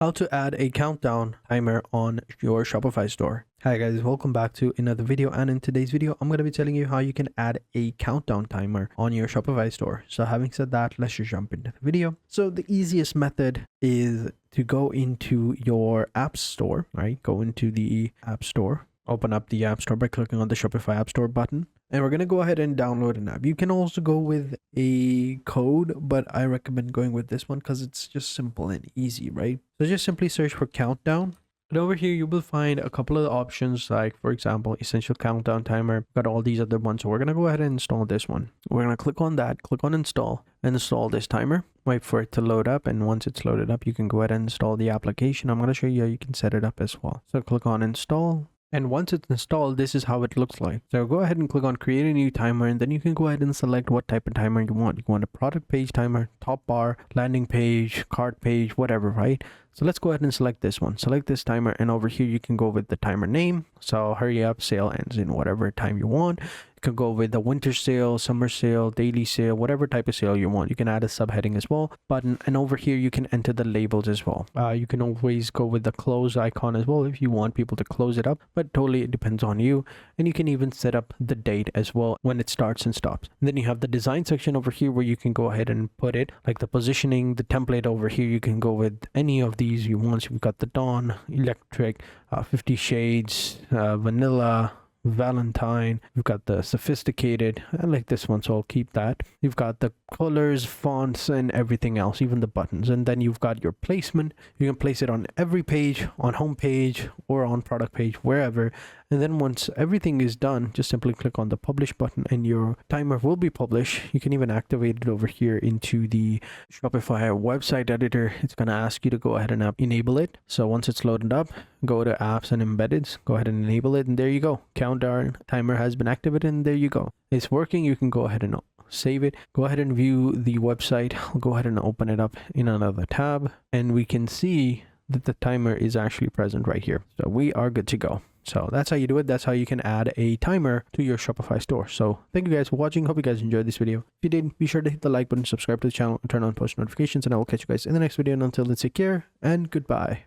How to add a countdown timer on your Shopify store. Hi guys, welcome back to another video, and in today's video I'm going to be telling you how you can add a countdown timer on your Shopify store. So having said that, let's just jump into the video. So the easiest method is to go into your app store, right? Go into the app store, open up the app store by clicking on the Shopify app store button. And we're going to go ahead and download an app. You can also go with a code, but I recommend going with this one because it's just simple and easy, right? So just simply search for countdown. And over here, you will find a couple of options, like, for example, essential countdown timer. Got all these other ones. So we're going to go ahead and install this one. We're going to click on that, click on install, and install this timer. Wait for it to load up. And once it's loaded up, you can go ahead and install the application. I'm going to show you how you can set it up as well. So click on install. And once it's installed, this is how it looks like. So go ahead and click on create a new timer, and then you can go ahead and select what type of timer you want. You want a product page timer, top bar, landing page, cart page, whatever, right? So let's go ahead and select this one. Select this timer, and over here you can go with the timer name. So hurry up, sale ends in whatever time you want. You can go with the winter sale, summer sale, daily sale, whatever type of sale you want. You can add a subheading as well, button, and over here you can enter the labels as well. You can always go with the close icon as well if you want people to close it up, but totally it depends on you. And you can even set up the date as well when it starts and stops. And then you have the design section over here where you can go ahead and put it, like the positioning, the template over here. You can go with any of these you want. So you've got the dawn, electric, 50 shades, vanilla, Valentine. We've got the sophisticated. I like this one, so I'll keep that. You've got the colors, fonts, and everything else, even the buttons. And then you've got your placement. You can place it on every page, on home page or on product page, wherever. And then once everything is done, just simply click on the publish button and your timer will be published. You can even activate it over here into the Shopify website editor. It's going to ask you to go ahead and enable it. So once it's loaded up, go to apps and embeddeds, go ahead and enable it, and there you go. Countdown timer has been activated, and there you go. It's working. You can go ahead and save it. Go ahead and view the website. I'll go ahead and open it up in another tab, and we can see that the timer is actually present right here. So we are good to go. So that's how you do it. That's how you can add a timer to your Shopify store. So thank you guys for watching. Hope you guys enjoyed this video. If you did, be sure to hit the like button, subscribe to the channel, and turn on post notifications, and I will catch you guys in the next video. And until then, take care and goodbye.